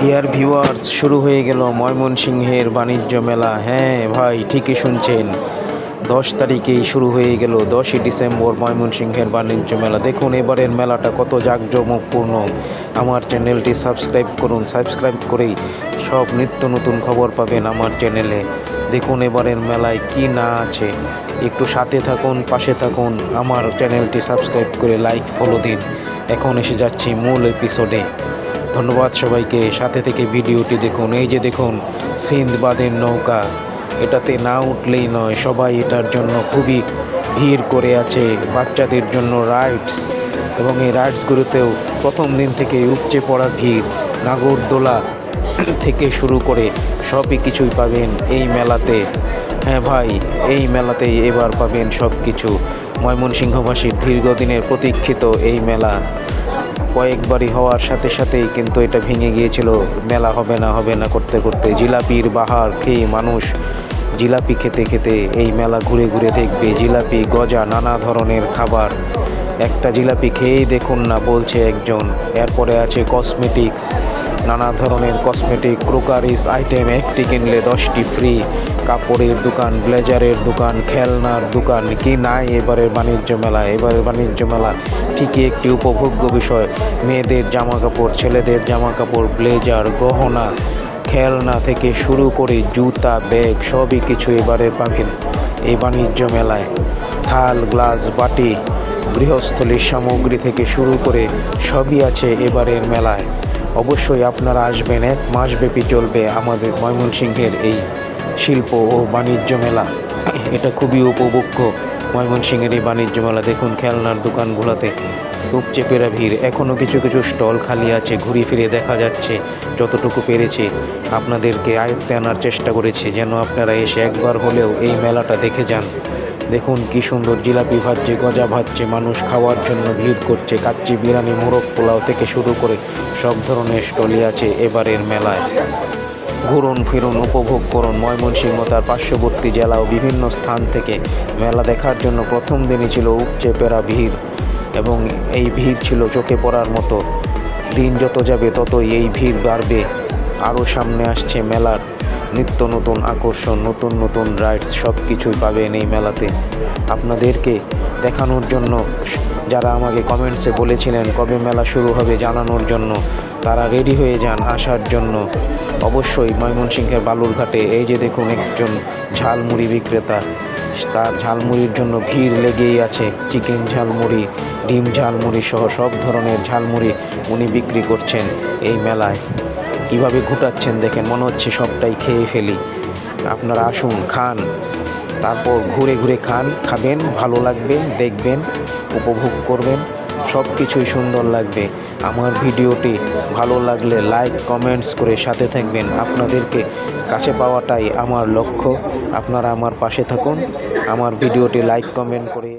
Dear viewers, শুরু হয়ে গেল ময়মনসিংহের বাণিজ্য মেলা। হ্যাঁ ভাই, ঠিকই শুনছেন, 10 তারিখেই শুরু হয়ে গেল, 10ই ডিসেম্বর ময়মনসিংহের বাণিজ্য মেলা। দেখুন এবারের মেলাটা কত জাঁকজমকপূর্ণ। আমার চ্যানেলটি সাবস্ক্রাইব করুন, সাবস্ক্রাইব করেই সব নিত্য নতুন খবর পাবেন আমার চ্যানেলে। দেখুন এবারের মেলায় কি না আছে, একটু সাথে থাকুন, পাশে থাকুন, আমার চ্যানেলটি সাবস্ক্রাইব করে লাইক ফলো দিন। এখন এসে যাচ্ছি মূল এপিসোডে। ধন্যবাদ সবাইকে, সাথে থেকে ভিডিওটি দেখুন। এই যে দেখুন সিন্দবাদের নৌকা, এটাতে না উঠলেই নয়, সবাই এটার জন্য খুবই ভিড় করে আছে। বাচ্চাদের জন্য রাইডস, এবং এই রাইডসগুলোতেও প্রথম দিন থেকে উপচে পড়া ভিড়। নাগরদোলা থেকে শুরু করে সবই কিছুই পাবেন এই মেলাতে। হ্যাঁ ভাই, এই মেলাতেই এবার পাবেন সব কিছু। ময়মনসিংহবাসীর দীর্ঘদিনের প্রতীক্ষিত এই মেলা কয়েকবারই হওয়ার সাথে সাথেই কিন্তু এটা ভেঙে গিয়েছিল। মেলা হবে না করতে করতে জিলাপির বাহার খেয়ে মানুষ জিলাপি খেতে খেতে এই মেলা ঘুরে ঘুরে দেখবে। জিলাপি, গজা, নানা ধরনের খাবার। একটা জিলাপি খেয়েই দেখুন না, বলছে একজন। এরপরে আছে কসমেটিক্স, নানা ধরনের কসমেটিক ক্রোকারিস আইটেম, একটি কিনলে 10টি ফ্রি। কাপড়ের দোকান, ব্লেজারের দোকান, খেলনার দোকান, কি নাই এবারের বাণিজ্য মেলা। এবারের বাণিজ্য মেলা ঠিকই একটি উপভোগ্য বিষয়। মেয়েদের জামা কাপড়, ছেলেদের জামা কাপড়, ব্লেজার, গহনা, খেলনা থেকে শুরু করে জুতা, ব্যাগ, সবই কিছু এবারে পাবেন এই বাণিজ্য মেলায়। থাল, গ্লাস, বাটি, গৃহস্থলীর সামগ্রী থেকে শুরু করে সবই আছে এবারের মেলায়। অবশ্যই আপনারা আসবেন, 1 মাসব্যাপী চলবে আমাদের ময়মনসিংহের এই শিল্প ও বাণিজ্য মেলা। এটা খুবই উপভোগ্য ময়মনসিংহের এই বাণিজ্য মেলা। দেখুন খেলনার দোকানগুলোতে উপচে পড়া ভিড়। এখনও কিছু কিছু স্টল খালি আছে, ঘুরে ফিরে দেখা যাচ্ছে। যতটুকু পেরেছি আপনাদেরকে আয়ত্তে আনার চেষ্টা করেছি, যেন আপনারা এসে একবার হলেও এই মেলাটা দেখে যান। দেখুন কি সুন্দর জিলাপি ভাজছে, গজা ভাজছে, মানুষ খাওয়ার জন্য ভিড় করছে। কাচ্চি, বিরিয়ানি, মোরগ পোলাও থেকে শুরু করে সব ধরনের স্টলই আছে এবারের মেলায়। ঘুরুন ফিরুন, উপভোগ করুন। ময়মনসিংহ তার পার্শ্ববর্তী জেলা ও বিভিন্ন স্থান থেকে মেলা দেখার জন্য প্রথম দিনই ছিল উপচে পড়া ভিড়, এবং এই ভিড় ছিল চোখে পড়ার মতো। দিন যত যাবে ততই এই ভিড় বাড়বে। আরও সামনে আসছে মেলার নিত্য নতুন আকর্ষণ, নতুন নতুন রাইডস, সব কিছুই পাবেন এই মেলাতে। আপনাদেরকে দেখানোর জন্য যারা আমাকে কমেন্টসে বলেছিলেন কবে মেলা শুরু হবে জানানোর জন্য, তারা রেডি হয়ে যান আসার জন্য। অবশ্যই ময়মনসিংহের বালুরঘাটে এই যে দেখুন একজন ঝালমুড়ি বিক্রেতা, তার ঝালমুড়ির জন্য ভিড় লেগেই আছে। চিকেন ঝালমুড়ি, ডিম ঝালমুড়ি সহ সব ধরনের ঝালমুড়ি উনি বিক্রি করছেন এই মেলায়। কীভাবে ঘুটাচ্ছেন দেখেন, মনে হচ্ছে সবটাই খেয়ে ফেলি। আপনারা আসুন, খান, তারপর ঘুরে ঘুরে খাবেন, ভালো লাগবে, দেখবেন, উপভোগ করবেন, সব কিছুই সুন্দর লাগবে। আমার ভিডিওটি ভালো লাগলে লাইক, কমেন্টস করে সাথে থাকবেন। আপনাদেরকে কাছে পাওয়াটাই আমার লক্ষ্য। আপনারা আমার পাশে থাকুন, আমার ভিডিওটি লাইক, কমেন্ট করে।